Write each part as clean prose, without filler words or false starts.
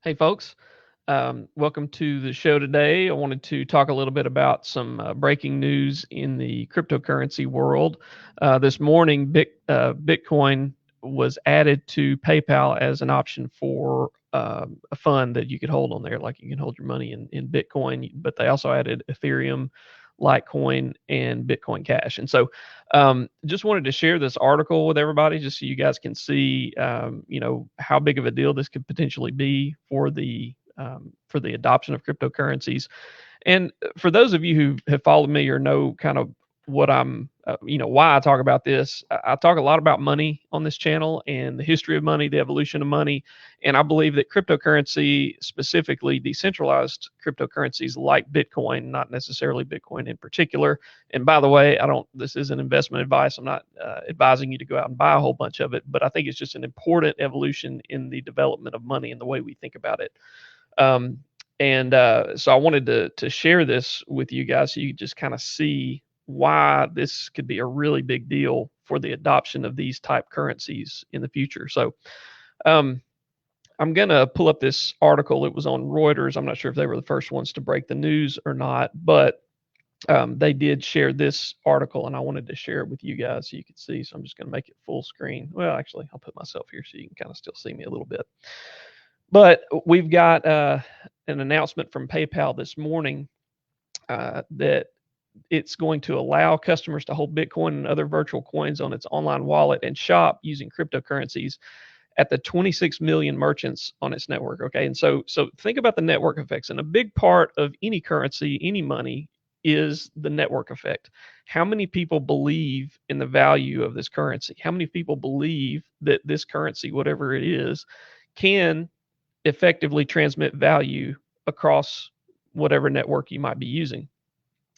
Hey, folks. Welcome to the show today. I wanted to talk a little bit about some breaking news in the cryptocurrency world. This morning, Bitcoin was added to PayPal as an option for a fund that you could hold on there, like you can hold your money in Bitcoin, but they also added Ethereum, Litecoin, and Bitcoin Cash. And so just wanted to share this article with everybody just so you guys can see, how big of a deal this could potentially be for the adoption of cryptocurrencies. And for those of you who have followed me or know kind of what why I talk about this, I talk a lot about money on this channel and the history of money, the evolution of money. And I believe that cryptocurrency, specifically decentralized cryptocurrencies like Bitcoin, not necessarily Bitcoin in particular. And by the way, this isn't investment advice. I'm not advising you to go out and buy a whole bunch of it, but I think it's just an important evolution in the development of money and the way we think about it. So I wanted to share this with you guys so you just kind of see why this could be a really big deal for the adoption of these type currencies in the future. So um, I'm going to pull up this article. It was on Reuters. I'm not sure if they were the first ones to break the news or not, but they did share this article, and I wanted to share it with you guys so you could see. So I'm just going to make it full screen. Well, actually, I'll put myself here so you can kind of still see me a little bit. But we've got an announcement from PayPal this morning that it's going to allow customers to hold Bitcoin and other virtual coins on its online wallet and shop using cryptocurrencies at the 26 million merchants on its network. Okay, and so think about the network effects, and a big part of any currency, any money, is the network effect. How many people believe in the value of this currency? How many people believe that this currency, whatever it is, can effectively transmit value across whatever network you might be using?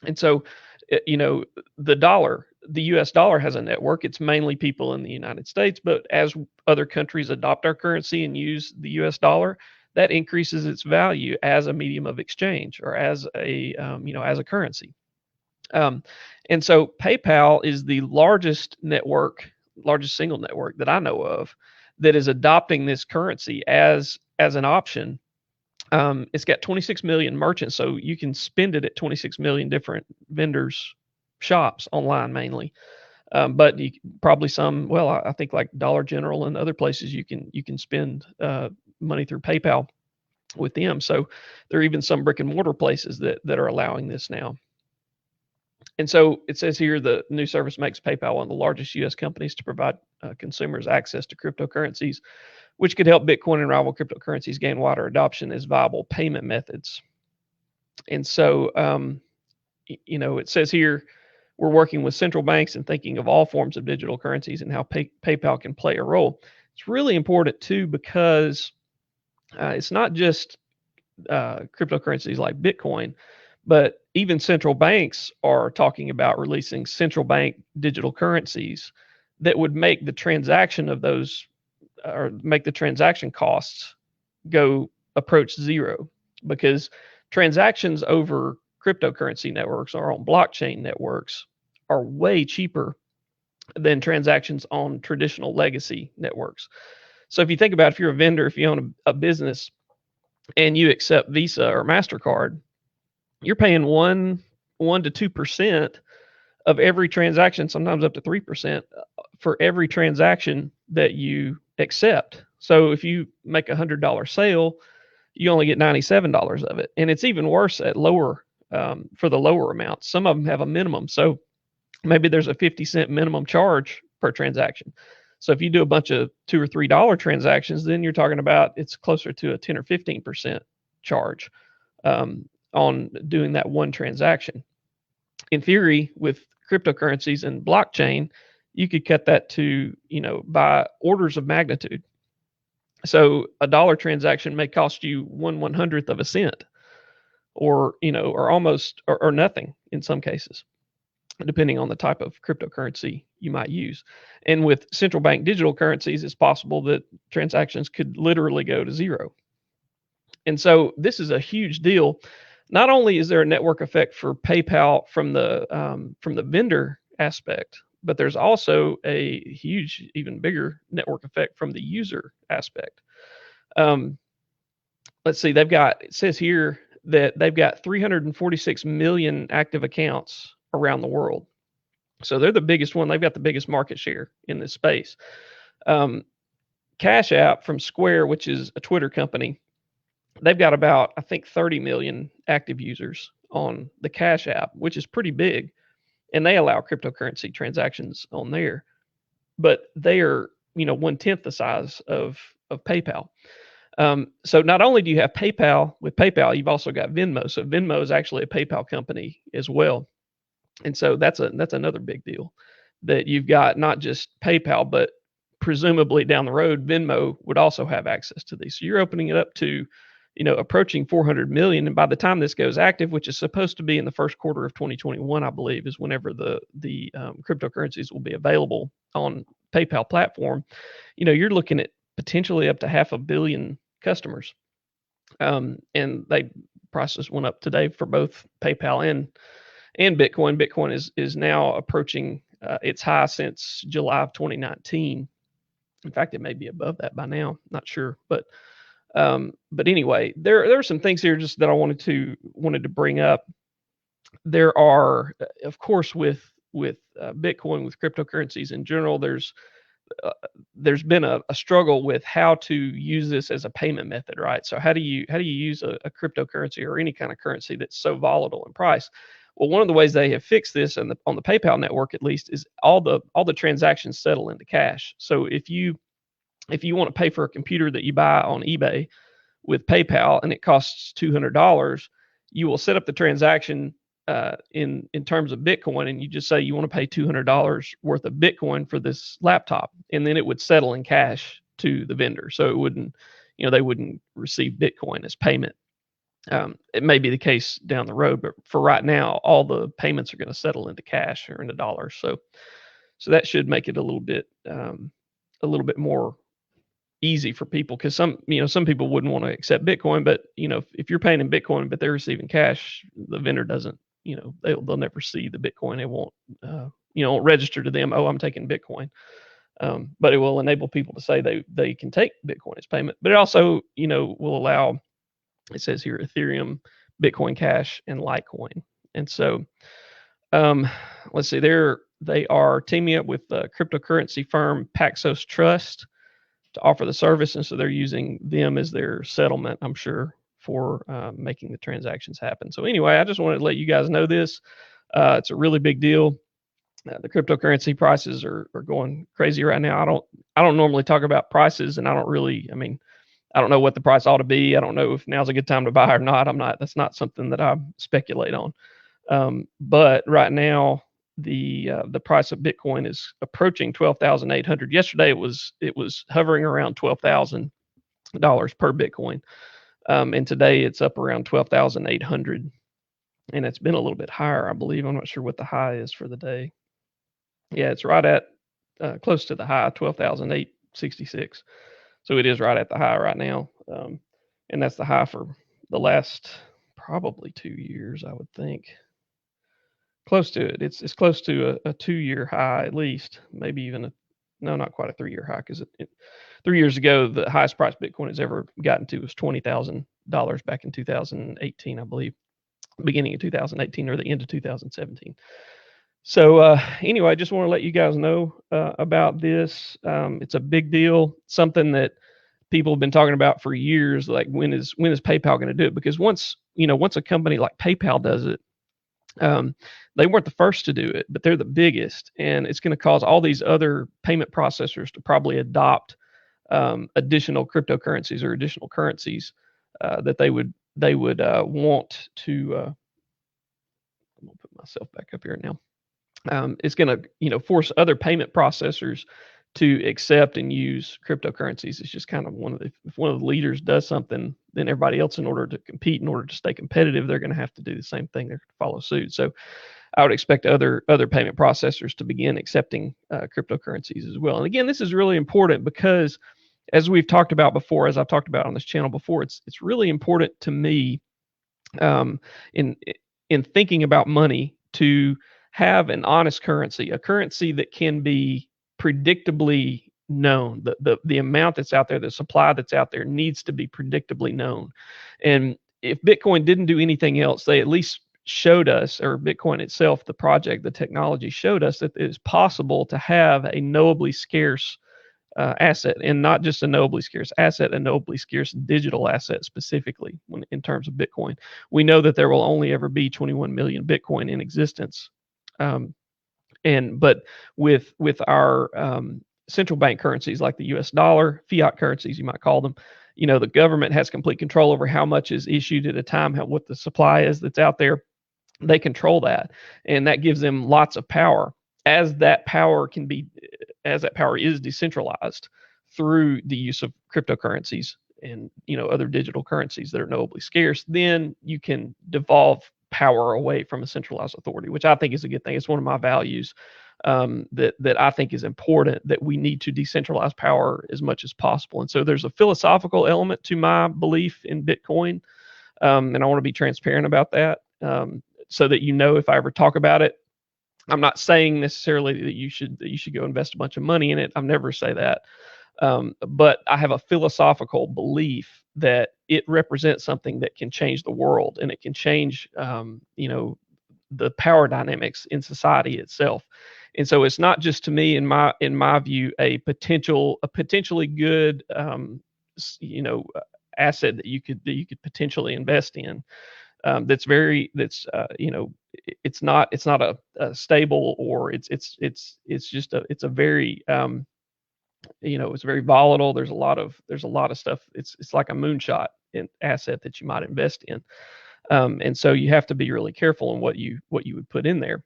And so, the US dollar has a network. It's mainly people in the United States, but as other countries adopt our currency and use the US dollar, that increases its value as a medium of exchange or as as a currency. Um, and so PayPal is the largest single network that I know of that is adopting this currency as an option. It's got 26 million merchants, so you can spend it at 26 million different vendors' shops online mainly. But you probably I think like Dollar General and other places you can spend money through PayPal with them. So there are even some brick and mortar places that are allowing this now. And so it says here the new service makes PayPal one of the largest U.S. companies to provide consumers access to cryptocurrencies, which could help Bitcoin and rival cryptocurrencies gain wider adoption as viable payment methods. And so, it says here we're working with central banks and thinking of all forms of digital currencies and how PayPal can play a role. It's really important too because it's not just cryptocurrencies like Bitcoin, but even central banks are talking about releasing central bank digital currencies that would make the transaction of those or make the transaction costs go approach zero, because transactions over cryptocurrency networks or on blockchain networks are way cheaper than transactions on traditional legacy networks. So if you think about, if you're a vendor, if you own a business and you accept Visa or MasterCard, you're paying 1 to 2% of every transaction, sometimes up to 3% for every transaction that you accept. So if you make $100 sale, you only get $97 of it. And it's even worse at for the lower amounts. Some of them have a minimum. So maybe there's a 50-cent minimum charge per transaction. So if you do a bunch of $2 or $3 transactions, then you're talking about it's closer to a 10 or 15% charge on doing that one transaction. In theory, with cryptocurrencies and blockchain, you could cut that to, by orders of magnitude. So a dollar transaction may cost you 1/100th of a cent, or almost or nothing in some cases, depending on the type of cryptocurrency you might use. And with central bank digital currencies, it's possible that transactions could literally go to zero. And so this is a huge deal. Not only is there a network effect for PayPal from the vendor aspect, but there's also a huge, even bigger network effect from the user aspect. Um, let's see, it says here that they've got 346 million active accounts around the world. So they're the biggest one. They've got the biggest market share in this space. Um, Cash App from Square, which is a Twitter company, they've got about, I think, 30 million active users on the Cash App, which is pretty big. And they allow cryptocurrency transactions on there. But they are, 1/10 the size of PayPal. So not only do you have PayPal, with PayPal, you've also got Venmo. So Venmo is actually a PayPal company as well. And so that's another big deal, that you've got not just PayPal, but presumably down the road, Venmo would also have access to these. So you're opening it up to, approaching 400 million. And by the time this goes active, which is supposed to be in the first quarter of 2021, I believe, is whenever the cryptocurrencies will be available on PayPal platform. You're looking at potentially up to 500 million customers. And they prices went up today for both PayPal and Bitcoin. Bitcoin is now approaching its high since July of 2019. In fact, it may be above that by now. Not sure, but anyway, there are some things here just that I wanted to bring up. There are, of course, with Bitcoin, with cryptocurrencies in general, there's been a struggle with how to use this as a payment method, right? So how do you use a cryptocurrency or any kind of currency that's so volatile in price? Well, one of the ways they have fixed this, and on the PayPal network at least, is all the transactions settle into cash. So if you want to pay for a computer that you buy on eBay with PayPal and it costs $200, you will set up the transaction in terms of Bitcoin, and you just say you want to pay $200 worth of Bitcoin for this laptop, and then it would settle in cash to the vendor. So it wouldn't, they wouldn't receive Bitcoin as payment. It may be the case down the road, but for right now, all the payments are going to settle into cash or into dollars. So that should make it a little bit more easy for people, because some people wouldn't want to accept Bitcoin, but if you're paying in Bitcoin but they're receiving cash, the vendor doesn't, they'll never see the Bitcoin. It won't won't register to them, oh, I'm taking Bitcoin. But it will enable people to say they can take Bitcoin as payment. But it also will allow, it says here, Ethereum, Bitcoin Cash, and Litecoin. And so let's see, they are teaming up with the cryptocurrency firm Paxos Trust to offer the service, and so they're using them as their settlement, I'm sure, for making the transactions happen. So anyway, I just wanted to let you guys know this. It's a really big deal. The cryptocurrency prices are going crazy right now. I don't normally talk about prices, and I don't know what the price ought to be. I don't know if now's a good time to buy or not. That's not something that I speculate on. But right now, the price of Bitcoin is approaching 12,800. Yesterday it was hovering around $12,000 per Bitcoin, and today it's up around 12,800, and it's been a little bit higher, I believe. I'm not sure what the high is for the day. Yeah, it's right at close to the high, 12,866. So it is right at the high right now, and that's the high for the last probably 2 years, I would think. Close to it. It's close to a 2-year high at least, maybe even no, not quite a 3-year high, because 3 years ago the highest price Bitcoin has ever gotten to was $20,000 back in 2018, I believe, beginning of 2018 or the end of 2017. So anyway, I just want to let you guys know about this. It's a big deal, something that people have been talking about for years. Like, when is PayPal going to do it? Because once a company like PayPal does it, they weren't the first to do it, but they're the biggest, and it's going to cause all these other payment processors to probably adopt additional cryptocurrencies or additional currencies that they would want to. I'm gonna put myself back up here now. It's going to force other payment processors to accept and use cryptocurrencies. It's just kind of if one of the leaders does something, then everybody else, in order to compete, in order to stay competitive, they're going to have to do the same thing. They're going to follow suit. So I would expect other payment processors to begin accepting cryptocurrencies as well. And again, this is really important because, as we've talked about before, as I've talked about on this channel before, it's really important to me in thinking about money to have an honest currency, a currency that can be predictably known. The amount that's out there, the supply that's out there needs to be predictably known. And if Bitcoin didn't do anything else, they at least showed us, or Bitcoin itself, the project, the technology showed us that it is possible to have a knowably scarce asset, and not just a knowably scarce asset, a knowably scarce digital asset specifically in terms of Bitcoin. We know that there will only ever be 21 million Bitcoin in existence. Um, but with our central bank currencies like the US dollar, fiat currencies, you might call them, the government has complete control over how much is issued at a time, what the supply is that's out there. They control that, and that gives them lots of power. As that power can be, as that power is decentralized through the use of cryptocurrencies and other digital currencies that are knowably scarce, then you can devolve power away from a centralized authority, which I think is a good thing. It's one of my values, that I think is important, that we need to decentralize power as much as possible. And so there's a philosophical element to my belief in Bitcoin, and I want to be transparent about that, so that if I ever talk about it, I'm not saying necessarily that you should go invest a bunch of money in it. I'll never say that. But I have a philosophical belief that it represents something that can change the world, and it can change, the power dynamics in society itself. And so it's not just, to me, in my view, a potentially good, asset that you could potentially invest in. It's not a stable, or it's just it's a very, it's very volatile. There's a lot of stuff. It's like a moonshot asset that you might invest in. And so you have to be really careful in what you would put in there.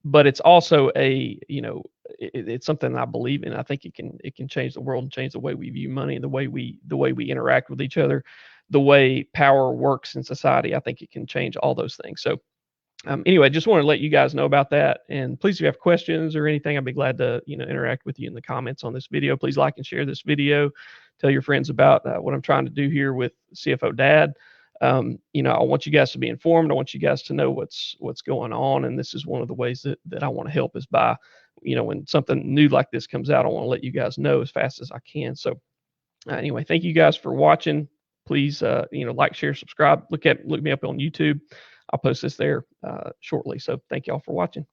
But it's also it's something I believe in. I think it can change the world and change the way we view money, and the way we interact with each other, the way power works in society. I think it can change all those things. So anyway, just want to let you guys know about that. And please, if you have questions or anything, I'd be glad to interact with you in the comments on this video. Please like and share this video. Tell your friends about what I'm trying to do here with CFO Dad. I want you guys to be informed. I want you guys to know what's going on, and this is one of the ways that I want to help, is by, when something new like this comes out, I want to let you guys know as fast as I can. So anyway, thank you guys for watching. Please, like, share, subscribe. Look me up on YouTube. I'll post this there shortly. So thank y'all for watching.